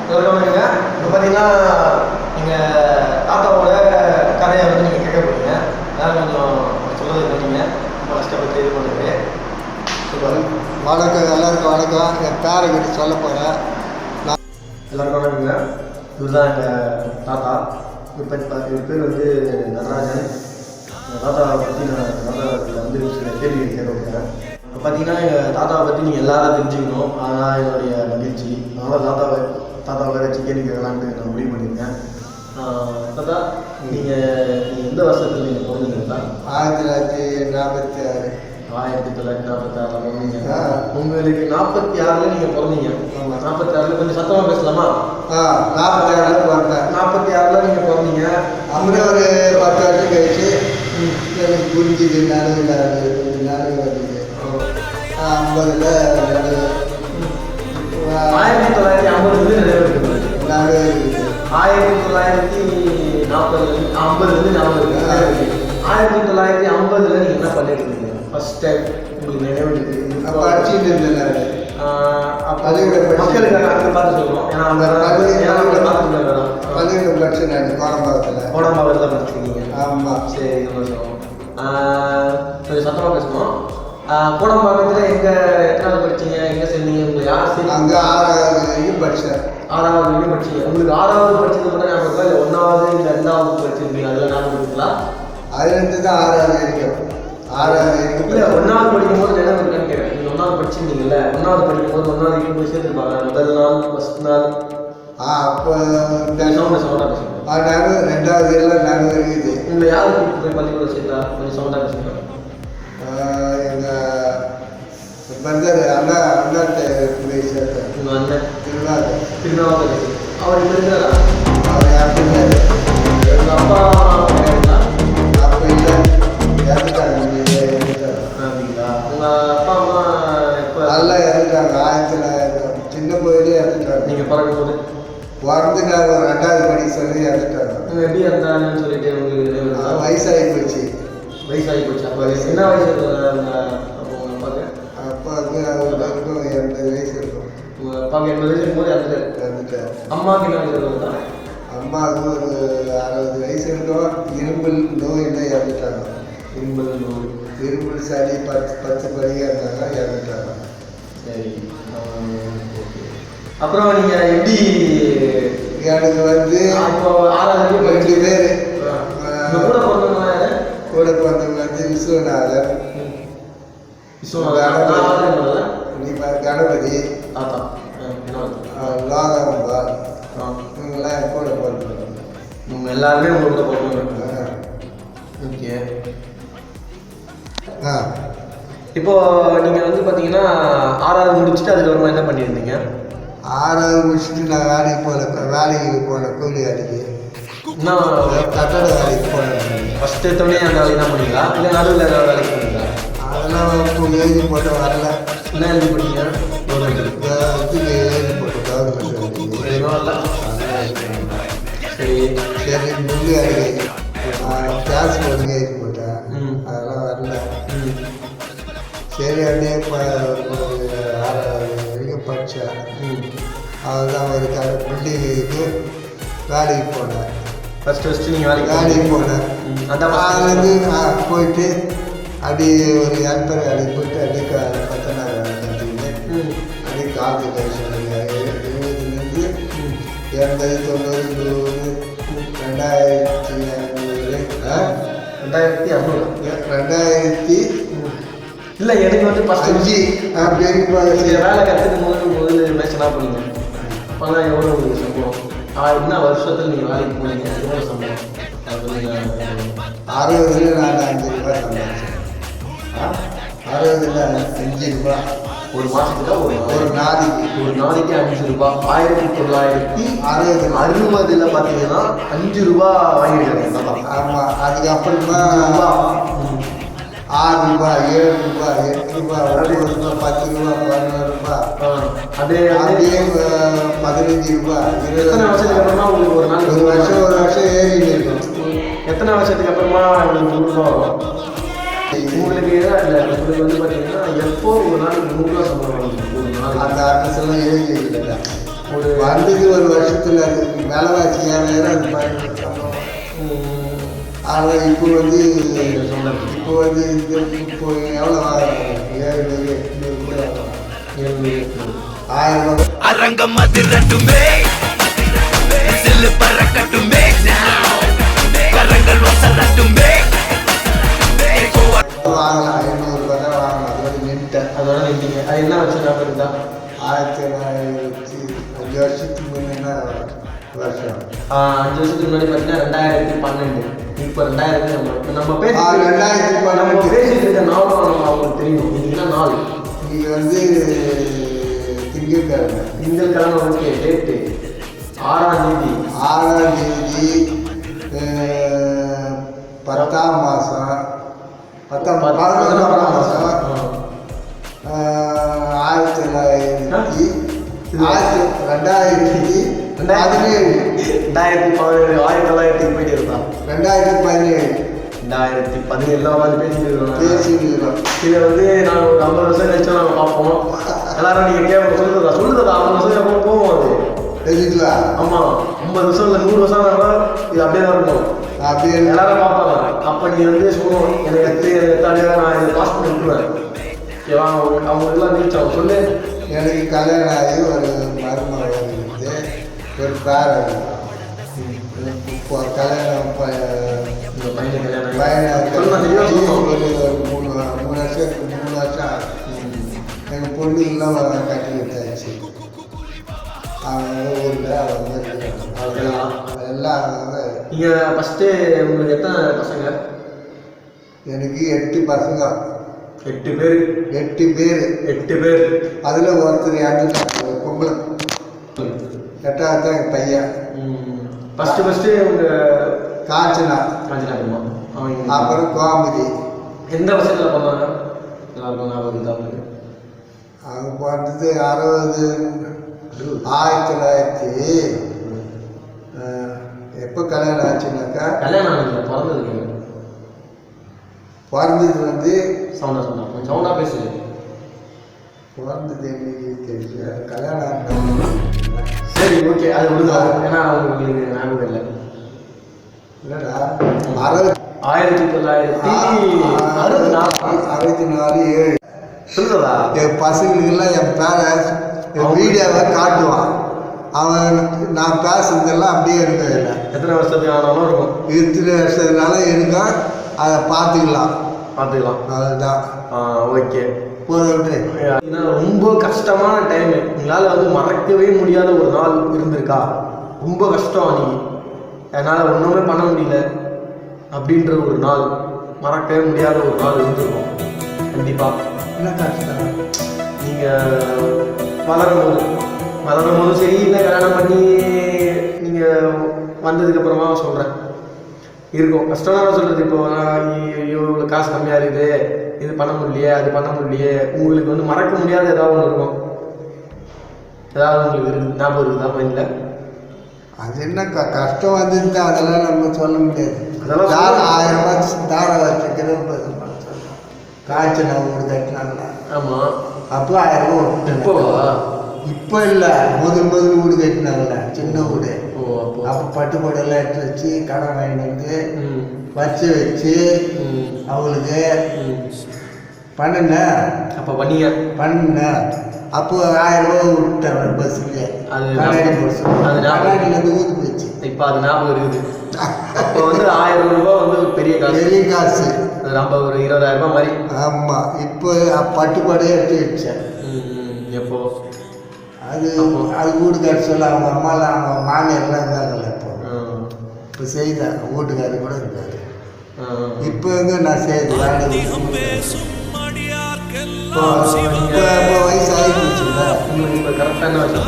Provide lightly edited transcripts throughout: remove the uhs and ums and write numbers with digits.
சொல்லுவாங்க. இப்போ பார்த்தீங்கன்னா நீங்கள் தாத்தாவோட கதையை வந்து நீங்கள் கேட்க போகிறீங்க. அதனால் கொஞ்சம் சொல்கிறது பண்ணீங்க. ரொம்ப கஷ்டப்பட்டு இது பண்ணுறது சொல்லுவாங்க. வணக்கம், எல்லாருக்கும் வணக்கம். என் பேரை பற்றி சொல்ல போகிறேன். எல்லாருக்கும் வணக்கங்க. இவர் தான் எங்கள் தாத்தா. இவர் பேர் வந்து நடராஜன். எங்கள் தாத்தாவை பற்றி நான் தாத்தாவில் வந்து சில கேள்விகள் கேட்க போகிறேன். இப்போ பார்த்தீங்கன்னா எங்கள் தாத்தாவை பற்றி நீங்கள் எல்லாரும் தெரிஞ்சுக்கணும். அதுதான் என்னுடைய மகிழ்ச்சி. அதனால் தாத்தாவை வச்சு கேள்வி கேட்கலான்னு நான் முடிவு பண்ணியிருக்கேன். தாத்தா, நீங்கள் எந்த வருஷத்தில் நீங்கள் பிறந்தீங்களா? 1946. 1946 பிறந்தீங்க. உங்களுக்கு 46 நீங்கள் பிறந்தீங்க. 46 கொஞ்சம் சத்தமாக பேசலாமா? 46 பிறந்தேன். 46 நீங்கள் பிறந்தீங்க. அப்புறம் ஒரு 10 வருஷம் கழிச்சு எனக்கு புரிஞ்சுது, நடுவில் கொஞ்சம் நடுவு வந்தது. 50ல் நடுவு 1950 நிறைவேற்றது. நடுவு இருக்குது. 1950 ஞாபகம் இருக்கு. 1950 நீங்கள் என்ன பண்ணிட்டு இருந்தீங்க? ஃபர்ஸ்ட் டைம் உங்களுக்கு நினைவு இருக்குது. படிச்சுட்டு இருந்தேன். மக்களுக்கு அங்கே பார்த்து சொல்லுவோம். ஏன்னா அவங்க பள்ளியோட படிச்சு நான் கோடம்பாக்கத்தில் படிச்சிருக்கீங்க. ஆமாம். சரி, சந்தோஷம். கொஞ்சம் சத்தமாக பேசணும். கோடம்பாக்கத்தில் எத்தனாவது படிச்சீங்க? எங்கே சேர்ந்தீங்க? உங்களுக்கு யார் சரி? அங்கே 6வது வரைக்கும் படித்தேன். 6வது வரைக்கும் படிச்சீங்க. உங்களுக்கு 6வது படிச்சது மட்டும் ஞாபகம் இருக்கா? இல்லை 1வது இல்லை 2வது படிச்சிருக்கீங்க? அதெல்லாம் ஞாபகம் இருக்குங்களா? அதுலேருந்து தான் 6வது வரைக்கும். 6வது வரைக்கும் இல்லை 1வது படிக்கும்போது நினைவு இருக்கான்னு கேட்குறேன். நீங்கள் 1வது படிச்சிருந்தீங்கல்ல, 1வது படிக்கும்போது 1வது வரைக்கும் போய் சேர்த்துருப்பாங்க. முதல் நாள், ஃபர்ஸ்ட் நாள். அப்போ சவுண்டாக பேசுங்க. நடுவு 2வது எல்லாம் நடுவு இருக்குது. உங்களை யார் கூப்பிட்டு போய் பள்ளிக்கூடம் சேர்த்தா? கொஞ்சம் சவுண்டாக பேசுங்க. எங்கள் பிரதர் அண்ணாட்ட போய் சேர்த்தேன். உங்கள் அண்ணன் திருநாவுக்கரசு. அவர் இப்போ இருக்கிறாரா? அவர் யாருக்குமே உங்கள் அப்பா கேட்குங்களா? அப்போ இல்லை, இறந்துட்டாங்க. அப்படிங்களா? உங்கள் அப்பா அம்மா எப்போ? நல்லா இறந்துட்டாங்க. 1000 சின்ன போயிலே இறந்துட்டாங்க. நீங்கள் பிறக்கும்போது பிறந்துட்டாங்க. 2வது படிக்க சொல்லி இறந்துட்டாங்க. எப்படி இருந்தாங்கன்னு சொல்லிட்டு உங்களுக்கு வயசாகி போச்சு. வயசாகி போச்சு. அப்போ என்ன வயசு உங்கள் அப்பாவுக்கு? அப்பாவுக்கு அவருக்கும் 80 வயசு இருக்கும். உங்கள் அப்பாவுக்கு 80 வயசு இருக்கும்போது இறந்துட்டார். அம்மாவுக்கு என்ன வயசு இருக்குதா? அம்மாவுக்கு ஒரு 60 வயசு இருக்கும். இரும்பல் நோயில் இறந்துட்டாங்க. இரும்பல் சளி 10 படியாக இருந்தாங்க, இறந்துட்டாங்க. சரி, அப்புறம் நீங்கள் எப்படி? எனக்கு வந்து இப்போ 6வது 2 பேர். கூட பிறந்தவங்க யாரு? கூட பிறந்தவங்க வந்து விஸ்வநாதன், கணபதி, லோகாம்பாள். இவங்கெல்லாம் கூட பிறந்தவங்க. இவங்க எல்லாருமே உங்க கூட பிறந்தவங்க. ஓகே. இப்போ நீங்கள் வந்து பார்த்தீங்கன்னா 6வது முடிச்சுட்டு அதுக்கப்புறமா என்ன பண்ணியிருந்தீங்க? 6வது முடிச்சுட்டு நான் வேலைக்கு போனேன். கூலி வேலைக்கு. இன்னும் கட்டட வேலைக்கு போனேன். ஃபஸ்ட்டு எடுத்தோடனே அந்த வேலைக்கு தான் பண்ணீங்களா? இல்லை நடுவில் ஏதாவது வேலைக்கு பண்ணீங்களா? அதெல்லாம் எழுதி போட்டு வரல. என்ன எழுதி பண்ணீங்க? இதுக்கு எழுதி போட்டு கவர்மெண்ட் சரி சரி. முள்ளு வேலைக்கு கேஸ் போட்டு எழுதி போட்டேன். அதெல்லாம் வரல. சரி, அப்படியே 6வது வரைக்கும் படித்தேன். அதுதான் ஒரு பில்டிங்கு வேலைக்கு போனேன். ஃபஸ்ட்டு நீங்கள் வேலைக்கு போனேன். அதுலேருந்து போயிட்டு அப்படியே ஒரு ஹெல்ப்பர் வேலைக்கு போயிட்டு அப்படியே 10 நாள் வேலை கற்றுக்கிட்டு அப்படியே காற்று டைஷன் 70லேருந்து 80, 90, 100, 2000 இல்லை எனக்கு வந்து ஃபஸ்ட்டு 5 வேலை கற்றுக்கும் போது மேட்சனாக பண்ணீங்க. அப்போலாம் எவ்வளோ உங்களுக்கு சம்பளம்? என்ன வருஷத்தில் நீங்கள் வேலைக்கு போனீங்க? எவ்வளோ சம்பளம்? அது நீங்கள் 60ல் நான் 5 ரூபாய் சம்பாதிச்சேன். 60ல் 5 ரூபாய் ஒரு மாதத்துக்கு ஒரு நாளைக்கு 5 ரூபா. 1960 பார்த்தீங்கன்னா 5 ரூபா வாங்கிட்டு. ஆமாம். அதுக்கப்புறமா 6 ரூபாய், 7 ரூபாய், 8 ரூபாய், 9 ரூபாய், 10 ரூபாய், 11 ரூபாய், அப்படியே 15 ரூபாய். எத்தனை வருஷத்துக்கு அப்புறமா உங்களுக்கு ஒரு நாள் ஒரு வருஷம் ஏறிட்டு இருக்கும். எத்தனை வருஷத்துக்கு அப்புறமா உங்களுக்கு 100 ரூபா வரும்? உங்களுக்கு உங்களுக்கு வந்து பார்த்தீங்கன்னா எப்போ ஒரு நாளைக்கு 100 ரூபா சம்பளம் வரும்? ஒரு நாள் அந்த ஆர்டிஸ்ட் எல்லாம் எழுதி வைக்கல. ஒரு வந்தது ஒரு வருஷத்தில் அது விலைவாசி ஏறாயிரம் அது பயன்படுத்த ஆனால் இப்போ வந்து இப்போ வந்து இப்போ எவ்வளோ வாங்குறாங்க 700 800 கூட வாங்குறாங்க 1000 அரங்கம் அதிரட்டுமே சில்லு பறக்கட்டுமே கரங்கள் வசரட்டுமே வாங்கலாம் 500 ரூபாய் தான் வாங்கலாம் அதோட நின்ட்டேன் அதோட நின்றீங்க. அது என்ன வச்சு ஞாபகம் இருந்தா 1905 வருஷத்துக்கு முன்னே வருஷம் 5 வருஷத்துக்கு முன்னாடி பார்த்தீங்கன்னா 2012. இப்போ 2000 நம்ம பேசி 2012 நம்ம பேசிட்டு இருக்க நாளும் அவங்களுக்கு தெரியும். இன்னைக்கு என்ன நாள்? இன்னைக்கு வந்து திங்கட்கிழமை திங்கட்கிழமை ஓகே. டேட்டு 6ஆம் தேதி 6ஆம் தேதி 10ஆம் மாதம் 11ஆம் மாதம் 2017 1917 போயிட்டு இருந்தான். 2017 2017 வந்து பேசிட்டு இருக்கோம். பேசிக்கிறோம். இதை வந்து நான் ஒரு 50 வருஷம் கழிச்சு நாங்கள் பார்ப்போம். எல்லாரும் நீங்கள் கேட்க சொல்லுறதா 50 வருஷம் எப்போ போவோம் அது தெரிஞ்சுக்கலாம். ஆமாம் 50 வருஷம் இல்லை 100 வருஷம் இது அப்படியே தான் இருக்கும். அப்படியே எல்லாரும் பார்ப்பாங்க. அப்போ நீ வந்து சொல்லணும் எனக்கு எத்தாடியாக நான் இதை பாஸ் பண்ணி விட்டுருவேன். ஓகேவா? அவங்க எல்லாம் ரீச் ஆகும். சொல்லு. எனக்கு கல்யாணம் ஆகி ஒரு மருமகள் வந்து ஒரு பேர் இப்போ கல்யாணம் இந்த பையன் கல்யாணம் ஒரு 3 வருஷம் எங்கள் பொண்ணு எல்லாம் கட்டி வச்சாச்சு. அவங்க ஊரில் அவங்க எல்லாம் நீங்கள் ஃபஸ்ட்டு உங்களுக்கு எத்தனை பசங்க? எனக்கு 8 பசங்க. 8 பேர். 8 பேர். அதில் ஒருத்தர் இறந்துட்டாங்க, பொம்பளை. 8வது தான் என் பையன். ஃபஸ்ட்டு உங்கள் காஞ்சனா, காஞ்சனா அப்புறம் கோமதி. எந்த வருஷத்தில் பண்ணாங்க? எல்லாருக்கும் ஞாபகம் தான் உங்களுக்கு? அவங்க பார்த்தது 1900 எப்போ கல்யாணம் ஆச்சுனாக்கா கல்யாணம் ஆனது பிறந்தது பிறந்தது வந்து சவுண்டா கொஞ்சம் சவுண்டா பேசு. பிறந்தது எனக்கு தெரியல. கல்யாணம் சரி ஓகே அது விடுதா. ஏன்னா உங்களுக்கு ஞாபகம் இல்லை. இல்லைடா 1964 சொல்லுதா? என் பசங்களுக்கெல்லாம் என் பேரை வீடியோவை காட்டுவான். அவன் நான் பேசுறதெல்லாம் அப்படியே இருக்கும். இல்லை எத்தனை வருஷத்துக்கு ஆனாலும் இருக்கும். இத்தனை வருஷத்துனால இருக்கும். அதை பார்த்துக்கலாம். அதுதான். ஓகே போதும். ரொம்ப கஷ்டமான டைம். உங்களால் வந்து மறக்கவே முடியாத ஒரு நாள் இருந்திருக்கா? ரொம்ப கஷ்டம் அன்னைக்கு, என்னால் ஒன்றுமே பண்ண முடியல அப்படின்ற ஒரு நாள், மறக்கவே முடியாத ஒரு நாள் இருந்திருக்கும் கண்டிப்பாக. என்ன கஷ்டம்? நீங்கள் வளரும் போது சரி, இல்லை கல்யாணம் பண்ணி நீங்கள் வந்ததுக்கப்புறமா சொல்கிறேன் இருக்கும். கஷ்டம்னா சொல்கிறது. இப்போ இவ்வளோ காசு கம்மியாக இருக்குது, இது பண்ண முடியலையே, அது பண்ண முடியலையே, உங்களுக்கு வந்து மறக்க முடியாத ஏதாவது ஒன்று இருக்கும். ஏதாவது உங்களுக்கு இருக்குது, ஞாபகம் இருக்குதா மைண்டில்? அது என்ன கஷ்டம் வந்துருந்தா அதெல்லாம் நம்ம சொல்ல முடியாது. அதெல்லாம் 1000 ரூபாய் தார வச்சுக்கிறது காய்ச்சல் வீடு கட்டினாங்க. ஆமாம். அப்போ 1000 ரூபா இப்போவா? இப்போ இல்லை, முதல் வீடு கட்டினாங்கல்ல, சின்ன வீடு. அப்போ பட்டுப்பாடெல்லாம் எடுத்து வச்சு கடன் வாங்கிட்டு வந்து வச்சு அவங்களுக்கு பண்ணினேன். அப்போ பண்ணீங்க? அப்போ 1000 ரூபா விட்டேன் பஸ்ஸுக்கு. அது கண்ணாடியிலேருந்து ஊற்றி போச்சு. இப்போ அது ஞாபகம் இருக்குது. அப்போ வந்து 1000 ரூபாய் வந்து பெரிய காசு. அது நம்ம ஒரு 20,000 ரூபாய் மாதிரி. ஆமாம். இப்போ பட்டுப்பாடே எடுத்து வச்சேன். எப்போ? அது வீடு கட்ட சொல்ல அவங்க அம்மாலாம் அவங்க மாமியார்லாம் இருந்தாங்கல்ல. இப்போ செய்தேன். வீட்டுக்காரர் கூட இருக்காரு. இப்போ நான் செய்து வயசு ஆகி போச்சுல்ல. இப்போ கரெக்டான வயசு.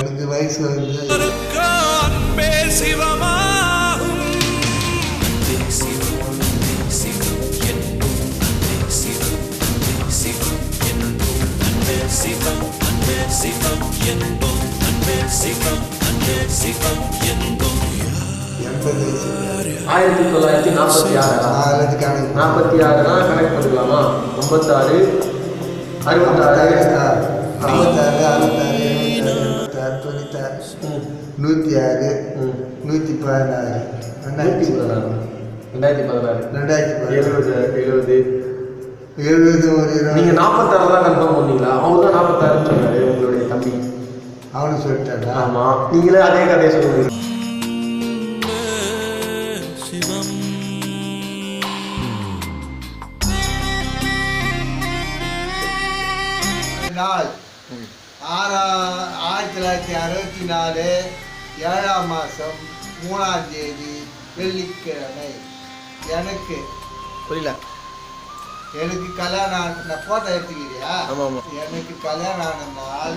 எனக்கு வயசு வந்து ஆயிரத்தி 1946 கணக்கு பண்ணிக்கலாமா? 56 66 56, 66, 76, 96, 96, 106, 116, 2016, 70 ஒரு 20. நீங்கள் 46 தான் கன்ஃபார்ம் பண்ணீங்களா? அவர் தான் 46 சொன்னார் உங்களுடைய தம்பி. அவனு சொல்லிட்டாடா. ஆமாம், நீங்களே அதே கதையை சொல்லுவீங்க. நாள் 1964 7ஆம் மாதம் 3ஆம் தேதி வெள்ளிக்கிழமை. எனக்கு கல்யாணம் நான் போட்டோ எடுத்துக்கிறியா? எனக்கு கல்யாணம் ஆன நாள்